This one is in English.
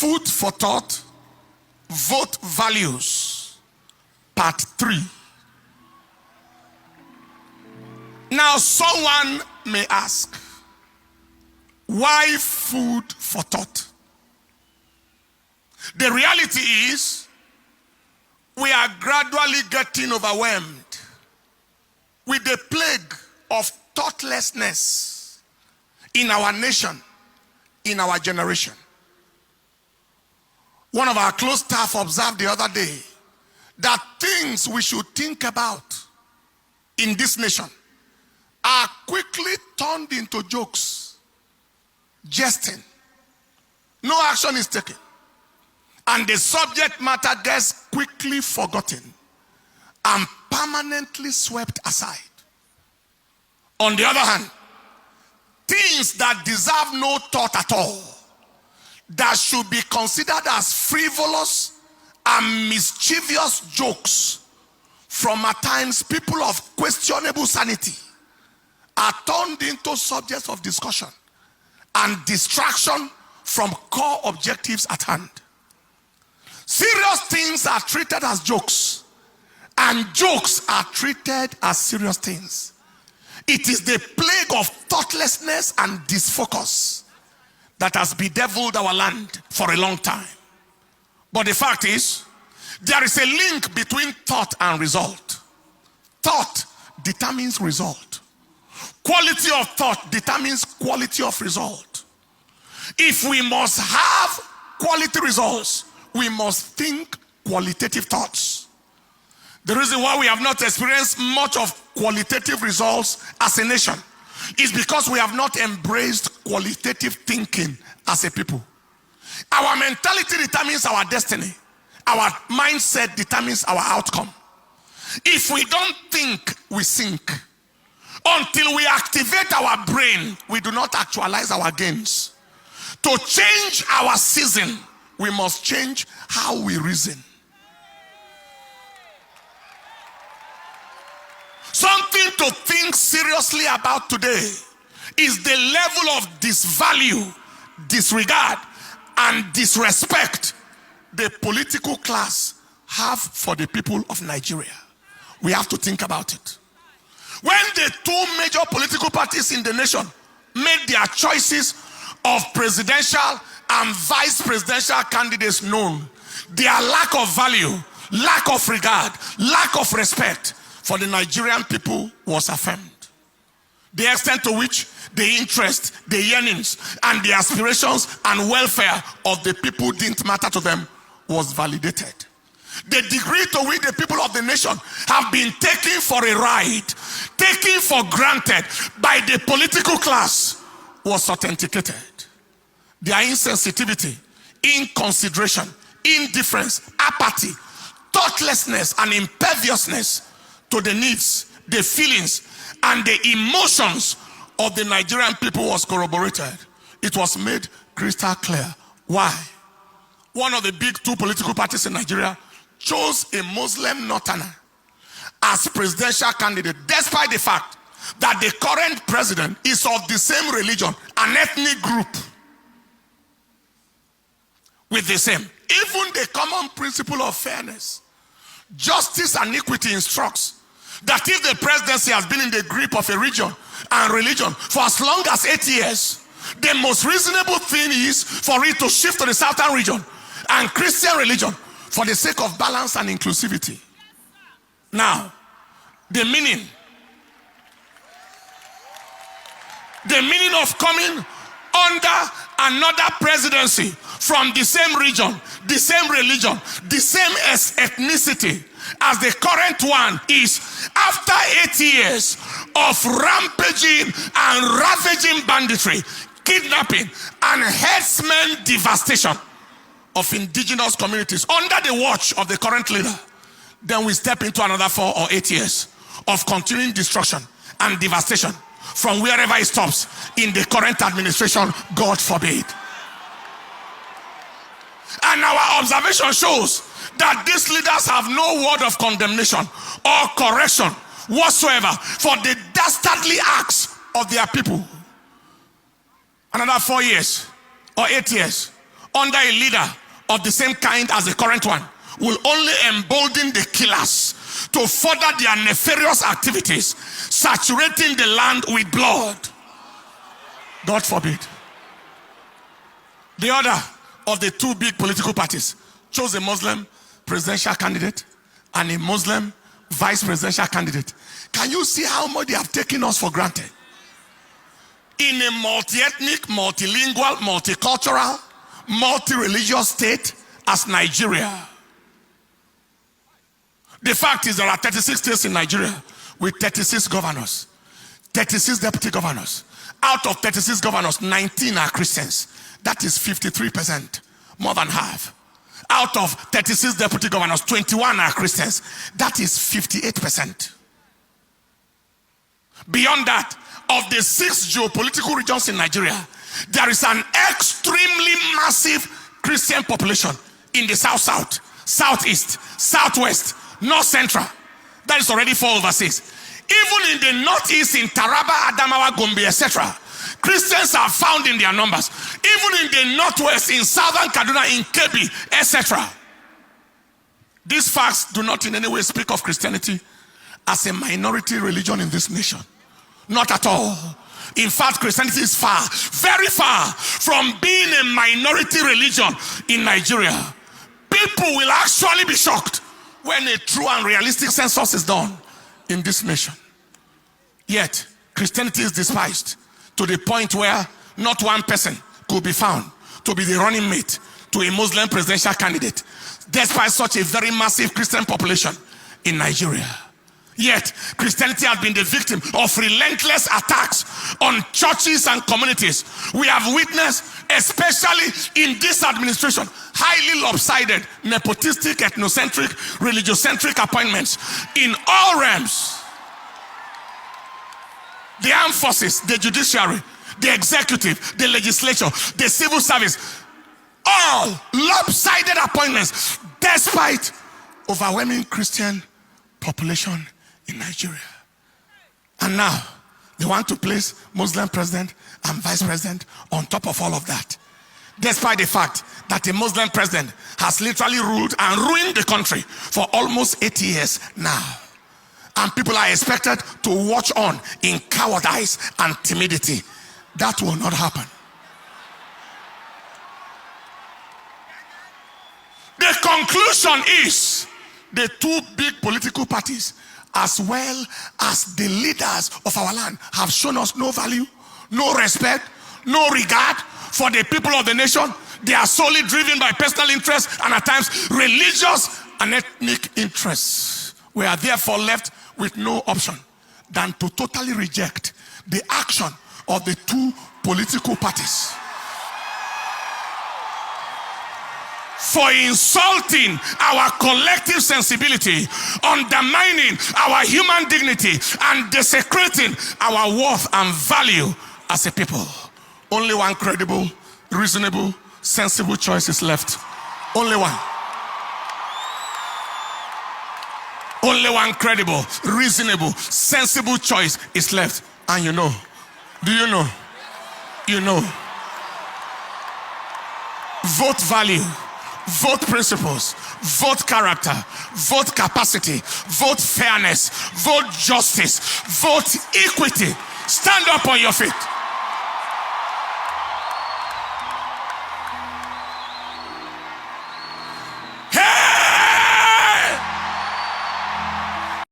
Food for thought, vote values, part 3. Now someone may ask, why food for thought? The reality is, we are gradually getting overwhelmed with the plague of thoughtlessness in our nation, in our generation. One of our close staff observed the other day that things we should think about in this nation are quickly turned into jokes, jesting. No action is taken, and the subject matter gets quickly forgotten and permanently swept aside. On the other hand, things that deserve no thought at all, that should be considered as frivolous and mischievous jokes from at times people of questionable sanity, are turned into subjects of discussion and distraction from core objectives at hand. Serious things are treated as jokes, and jokes are treated as serious things. It is the plague of thoughtlessness and disfocus that has bedeviled our land for a long time. But the fact is, there is a link between thought and result. Thought determines result. Quality of thought determines quality of result. If we must have quality results, we must think qualitative thoughts. The reason why we have not experienced much of qualitative results as a nation is because we have not embraced qualitative thinking as a people. Our mentality determines our destiny. Our mindset determines our outcome. If we don't think, we sink. Until we activate our brain, we do not actualize our gains. To change our season, we must change how we reason. Something to think seriously about today is the level of disvalue, disregard, and disrespect the political class have for the people of Nigeria. We have to think about it. When the two major political parties in the nation made their choices of presidential and vice presidential candidates known, their lack of value, lack of regard, lack of respect for the Nigerian people was affirmed. The extent to which the interest, the yearnings, and the aspirations and welfare of the people didn't matter to them was validated. The degree to which the people of the nation have been taken for a ride, taken for granted by the political class, was authenticated. Their insensitivity, inconsideration, indifference, apathy, thoughtlessness, and imperviousness to the needs, the feelings, and the emotions of the Nigerian people was corroborated. It was made crystal clear. Why? One of the big two political parties in Nigeria chose a Muslim northerner as presidential candidate, despite the fact that the current president is of the same religion, an ethnic group with the same. Even the common principle of fairness, justice, and equity instructs that if the presidency has been in the grip of a region and religion for as long as 8 years, the most reasonable thing is for it to shift to the southern region and Christian religion for the sake of balance and inclusivity. Now, the meaning of coming under another presidency from the same region, the same religion, the same ethnicity as the current one is, after 8 years of rampaging and ravaging banditry, kidnapping, and herdsmen devastation of indigenous communities under the watch of the current leader, then we step into another 4 or 8 years of continuing destruction and devastation from wherever it stops in the current administration, God forbid. And our observation shows that these leaders have no word of condemnation or correction whatsoever for the dastardly acts of their people. Another 4 years or 8 years under a leader of the same kind as the current one will only embolden the killers to further their nefarious activities, saturating the land with blood. God forbid. The other of the two big political parties chose a Muslim presidential candidate and a Muslim vice presidential candidate. Can you see how much they have taken us for granted? In a multi-ethnic, multilingual, multicultural, multi-religious state as Nigeria. The fact is there are 36 states in Nigeria with 36 governors, 36 deputy governors. Out of 36 governors, 19 are Christians. That is 53%, more than half. Out of 36 deputy governors, 21 are Christians. That is 58%. Beyond that, of the 6 geopolitical regions in Nigeria, there is an extremely massive Christian population in the south-south, southeast, southwest, north-central. That is already 4/6. Even in the northeast, in Taraba, Adamawa, Gombe, etc., Christians are found in their numbers. Even in the northwest, in southern Kaduna, in Kebbi, etc. These facts do not in any way speak of Christianity as a minority religion in this nation. Not at all. In fact, Christianity is far, very far from being a minority religion in Nigeria. People will actually be shocked when a true and realistic census is done in this nation. Yet, Christianity is despised to the point where not one person could be found to be the running mate to a Muslim presidential candidate, despite such a very massive Christian population in Nigeria. Yet, Christianity has been the victim of relentless attacks on churches and communities. We have witnessed, especially in this administration, highly lopsided, nepotistic, ethnocentric, religiocentric appointments in all realms. The armed forces, the judiciary, the executive, the legislature, the civil service, all lopsided appointments despite overwhelming Christian population in Nigeria. And now they want to place Muslim president and vice president on top of all of that, despite the fact that a Muslim president has literally ruled and ruined the country for almost 80 years now. And people are expected to watch on in cowardice and timidity. That will not happen. The conclusion is the two big political parties, as well as the leaders of our land, have shown us no value, no respect, no regard for the people of the nation. They are solely driven by personal interests and at times religious and ethnic interests. We are therefore left with no option than to totally reject the action of the two political parties for insulting our collective sensibility, undermining our human dignity, and desecrating our worth and value as a people. Only one credible, reasonable, sensible choice is left. Only one. Only one credible, reasonable, sensible choice is left. And you know, do you know? You know. Vote value, vote principles, vote character, vote capacity, vote fairness, vote justice, vote equity. Stand up on your feet.